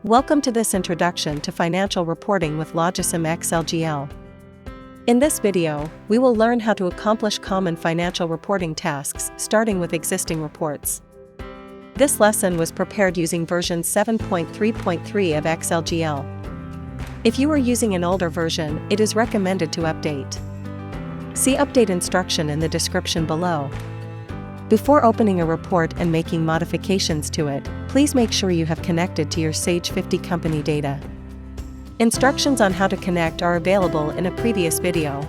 Welcome to this introduction to financial reporting with Logicim XLGL. In this video, we will learn how to accomplish common financial reporting tasks, starting with existing reports. This lesson was prepared using version 7.3.3 of XLGL. If you are using an older version, it is recommended to update. See update instruction in the description below. Before opening a report and making modifications to it, please make sure you have connected to your Sage 50 company data. Instructions on how to connect are available in a previous video.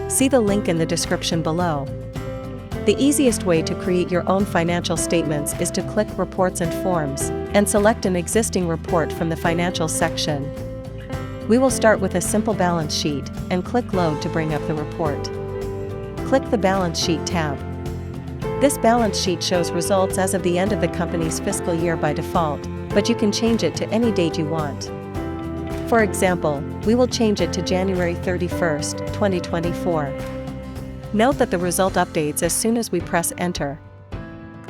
See the link in the description below. The easiest way to create your own financial statements is to click Reports and Forms, and select an existing report from the Financial section. We will start with a simple balance sheet, and click Load to bring up the report. Click the Balance Sheet tab. This balance sheet shows results as of the end of the company's fiscal year by default, but you can change it to any date you want. For example, we will change it to January 31st, 2024. Note that the result updates as soon as we press Enter.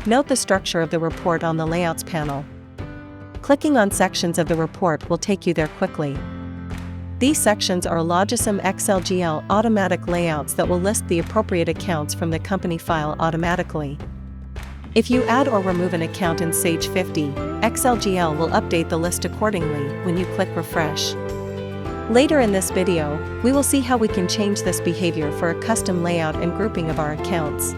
Note the structure of the report on the Layouts panel. Clicking on sections of the report will take you there quickly. These sections are Logicim XLGL automatic layouts that will list the appropriate accounts from the company file automatically. If you add or remove an account in Sage 50, XLGL will update the list accordingly when you click Refresh. Later in this video, we will see how we can change this behavior for a custom layout and grouping of our accounts.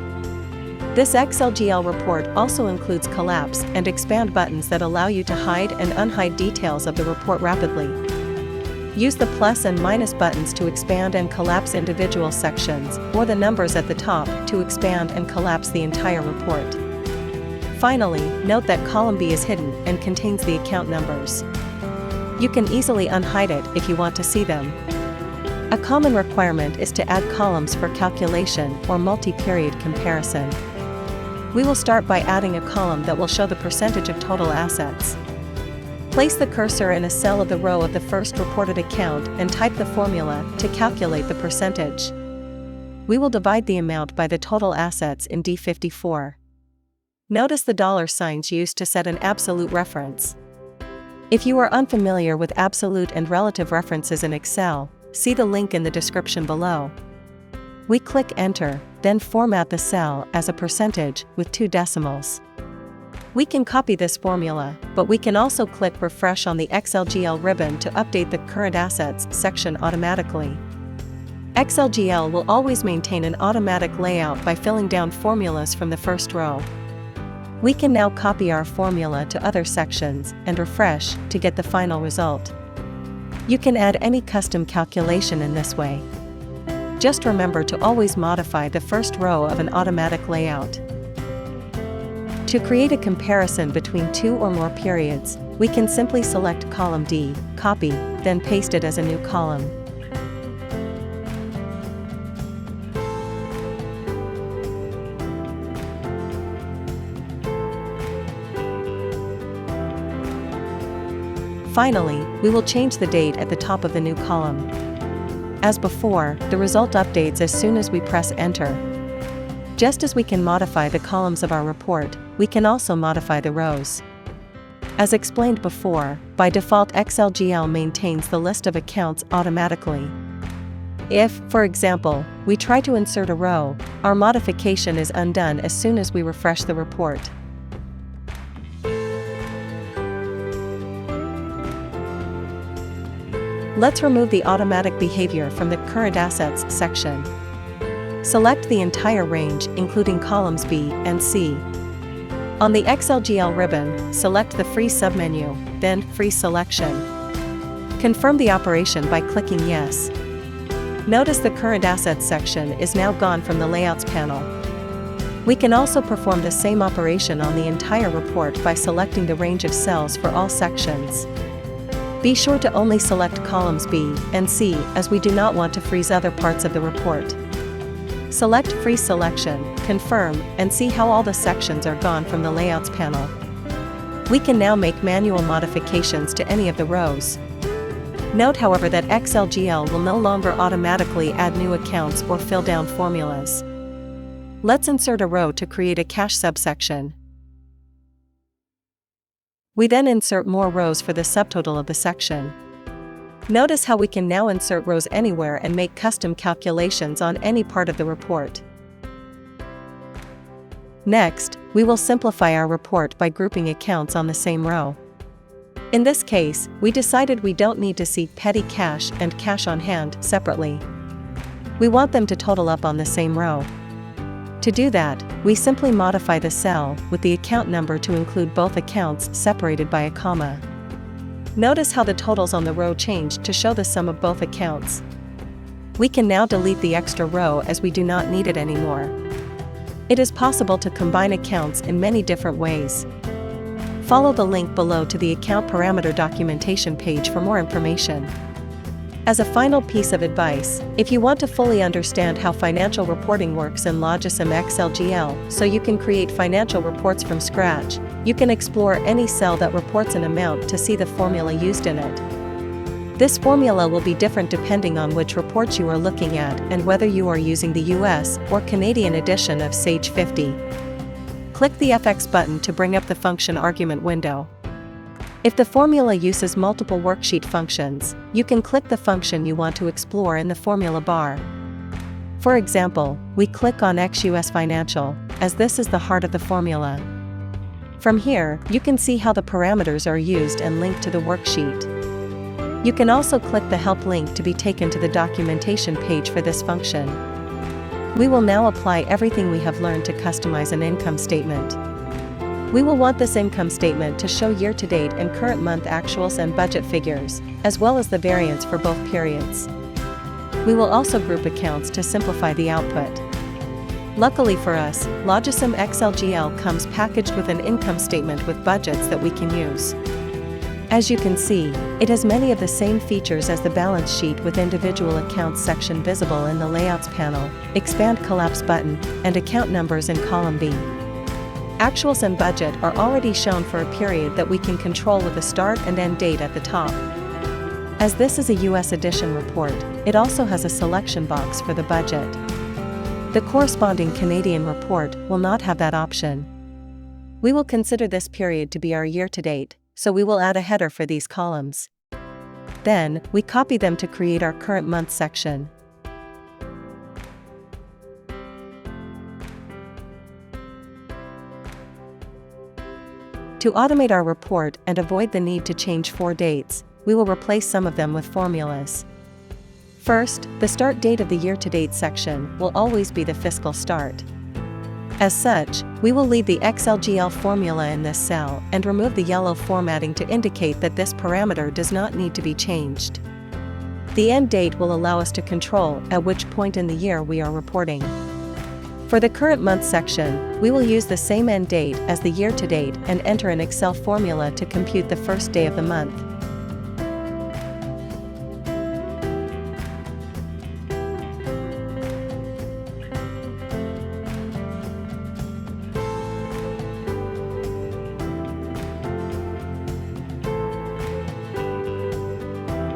This XLGL report also includes collapse and expand buttons that allow you to hide and unhide details of the report rapidly. Use the plus and minus buttons to expand and collapse individual sections, or the numbers at the top to expand and collapse the entire report. Finally, note that column B is hidden and contains the account numbers. You can easily unhide it if you want to see them. A common requirement is to add columns for calculation or multi-period comparison. We will start by adding a column that will show the percentage of total assets. Place the cursor in a cell of the row of the first reported account and type the formula to calculate the percentage. We will divide the amount by the total assets in D54. Notice the dollar signs used to set an absolute reference. If you are unfamiliar with absolute and relative references in Excel, see the link in the description below. We click Enter, then format the cell as a percentage with 2 decimals. We can copy this formula, but we can also click Refresh on the XLGL ribbon to update the Current Assets section automatically. XLGL will always maintain an automatic layout by filling down formulas from the first row. We can now copy our formula to other sections and refresh to get the final result. You can add any custom calculation in this way. Just remember to always modify the first row of an automatic layout. To create a comparison between 2 or more periods, we can simply select column D, copy, then paste it as a new column. Finally, we will change the date at the top of the new column. As before, the result updates as soon as we press Enter. Just as we can modify the columns of our report, we can also modify the rows. As explained before, by default XLGL maintains the list of accounts automatically. If, for example, we try to insert a row, our modification is undone as soon as we refresh the report. Let's remove the automatic behavior from the Current Assets section. Select the entire range, including columns B and C. On the XLGL ribbon, select the Freeze submenu, then Freeze Selection. Confirm the operation by clicking Yes. Notice the Current Assets section is now gone from the Layouts panel. We can also perform the same operation on the entire report by selecting the range of cells for all sections. Be sure to only select columns B and C, as we do not want to freeze other parts of the report. Select Freeze Selection, confirm, and see how all the sections are gone from the Layouts panel. We can now make manual modifications to any of the rows. Note, however, that XLGL will no longer automatically add new accounts or fill down formulas. Let's insert a row to create a cash subsection. We then insert more rows for the subtotal of the section. Notice how we can now insert rows anywhere and make custom calculations on any part of the report. Next, we will simplify our report by grouping accounts on the same row. In this case, we decided we don't need to see petty cash and cash on hand separately. We want them to total up on the same row. To do that, we simply modify the cell with the account number to include both accounts separated by a comma. Notice how the totals on the row changed to show the sum of both accounts. We can now delete the extra row as we do not need it anymore. It is possible to combine accounts in many different ways. Follow the link below to the account parameter documentation page for more information. As a final piece of advice, if you want to fully understand how financial reporting works in Logicim XLGL so you can create financial reports from scratch, you can explore any cell that reports an amount to see the formula used in it. This formula will be different depending on which reports you are looking at and whether you are using the US or Canadian edition of Sage 50. Click the FX button to bring up the function argument window. If the formula uses multiple worksheet functions, you can click the function you want to explore in the formula bar. For example, we click on XUS Financial, as this is the heart of the formula. From here, you can see how the parameters are used and linked to the worksheet. You can also click the help link to be taken to the documentation page for this function. We will now apply everything we have learned to customize an income statement. We will want this income statement to show year-to-date and current month actuals and budget figures, as well as the variance for both periods. We will also group accounts to simplify the output. Luckily for us, Logicim XLGL comes packaged with an income statement with budgets that we can use. As you can see, it has many of the same features as the balance sheet with individual accounts section visible in the Layouts panel, Expand Collapse button, and account numbers in column B. Actuals and budget are already shown for a period that we can control with a start and end date at the top. As this is a US edition report, it also has a selection box for the budget. The corresponding Canadian report will not have that option. We will consider this period to be our year-to-date, so we will add a header for these columns. Then, we copy them to create our current month section. To automate our report and avoid the need to change 4 dates, we will replace some of them with formulas. First, the start date of the year-to-date section will always be the fiscal start. As such, we will leave the XLGL formula in this cell and remove the yellow formatting to indicate that this parameter does not need to be changed. The end date will allow us to control at which point in the year we are reporting. For the current month section, we will use the same end date as the year-to-date and enter an Excel formula to compute the first day of the month.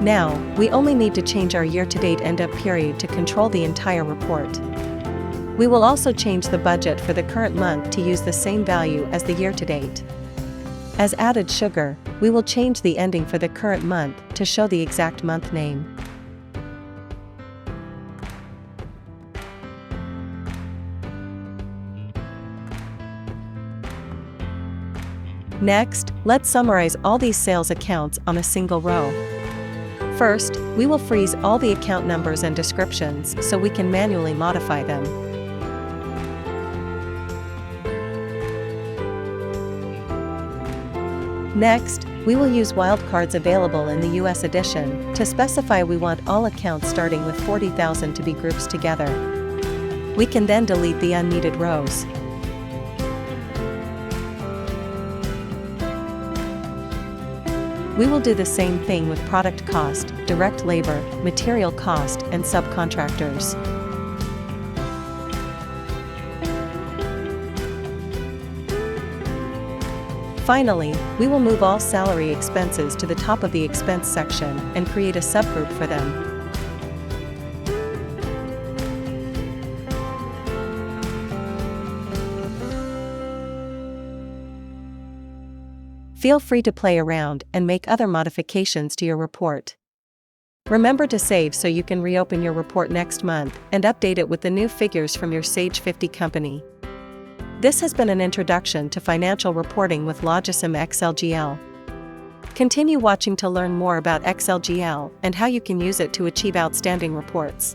Now, we only need to change our year-to-date end-up period to control the entire report. We will also change the budget for the current month to use the same value as the year-to-date. As added sugar, we will change the ending for the current month to show the exact month name. Next, let's summarize all these sales accounts on a single row. First, we will freeze all the account numbers and descriptions so we can manually modify them. Next, we will use wildcards available in the US edition to specify we want all accounts starting with 40,000 to be grouped together. We can then delete the unneeded rows. We will do the same thing with product cost, direct labor, material cost, and subcontractors. Finally, we will move all salary expenses to the top of the expense section and create a subgroup for them. Feel free to play around and make other modifications to your report. Remember to save so you can reopen your report next month and update it with the new figures from your Sage 50 company. This has been an introduction to financial reporting with Logicim XLGL. Continue watching to learn more about XLGL and how you can use it to achieve outstanding reports.